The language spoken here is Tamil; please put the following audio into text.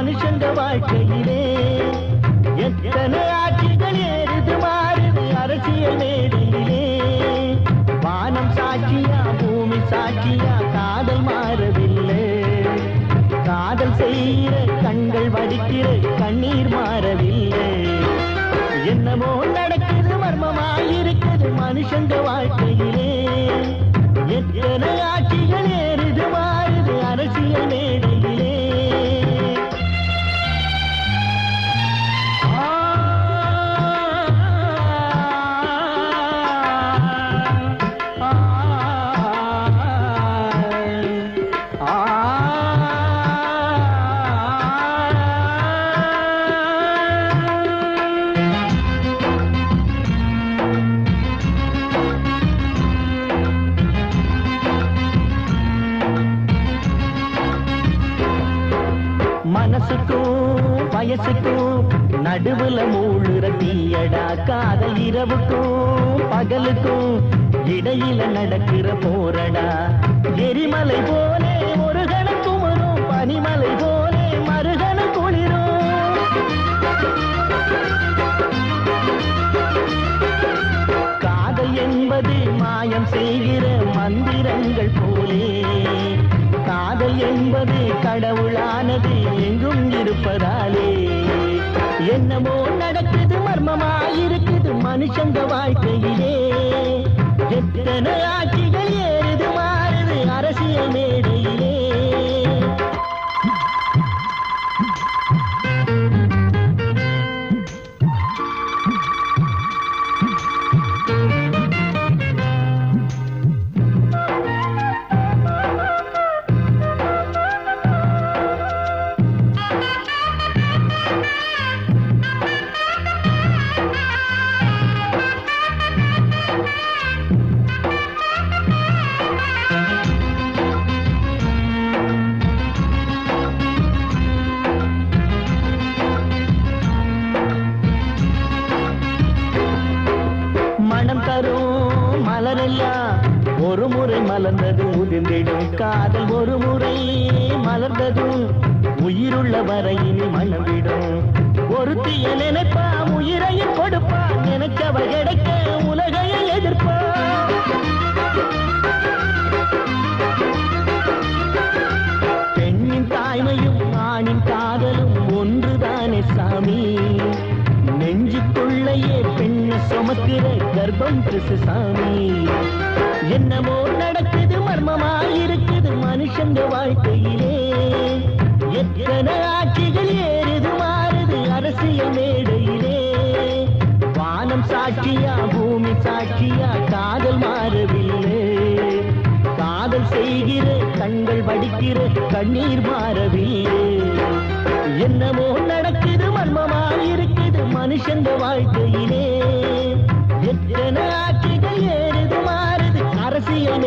மனுஷங்க வாழ்க்கையிலே எத்தனை ஆட்சிகள் ஏறுது மாறுது அரசியல் மேடையிலே வானம் சாட்சியா பூமி சாட்சியா காதல் மாறவில்லை காதல் செய்கிற கண்கள் வடிக்கிற கண்ணீர் மாறவில்லை என்னமோ நடக்குது மர்மமாயிருக்குது மனுஷங்க வாழ்க்கையிலே எத்தனை ஆட்சிகள் ஏறுது மாறுது அரசியல் மேடையிலே மனசுக்கும் வயசுக்கும் நடுவுல மூழுற தீயடா காதல் இரவுக்கும் பகலுக்கும் இடையில நடக்கிற போரடா எரிமலை போலே ஒரு கணம் குமரும் பனிமலை போலே மறுகணம் குளிரும் காதல் என்பது மாயம் செய்கிற மந்திரங்கள் போலே காதல் என்பது கடவுளானது எங்கும் இருப்பதாலே என்னமோ நடக்குது மர்மமாயிருக்குது மனுஷங்க வாழ்க்கையிலே எத்தனை ஆட்சிகள் ஏறுது மாறுது அரசியல் மேடையிலே மனம் தரும் மலரெல்லாம் ஒரு முறை மலர்ந்தது உதிர்ந்திடும் காதல் ஒரு முறை மலர்ந்ததும் உயிருள்ள வரையில் மணவிடும் ஒருத்திய நினைப்பா உயிரையும் கொடுப்பா நினைச்சவ கிடைக்க உலகையை எதிர்ப்பா பெண்ணின் தாய்மையும் ஆணின் காதலும் ஒன்றுதானே சாமி நெஞ்சுக்குள்ளையே பெண்ண சுமக்கிற கர்ப்பம் கிருஷ்ணசாமி என்னமோ நடக்குது மர்மமாயிருக்குது மனுஷங்க வாழ்க்கையிலே எத்தனை ஆட்சிகள் ஏறுது மாறுது அரசியல் மேடையிலே வானம் சாட்சியா பூமி சாட்சியா காதல் மாறவில்லை காதல் செய்கிற கண்கள் வடிக்கிற கண்ணீர் மாறவில்லை என்னமோ நடக்குது மர்மமாயிருக்குது மனுஷங்க வாழ்க்கையிலே எத்தனை ஆட்சிகள் ஏறுது மாறுது அரசியல்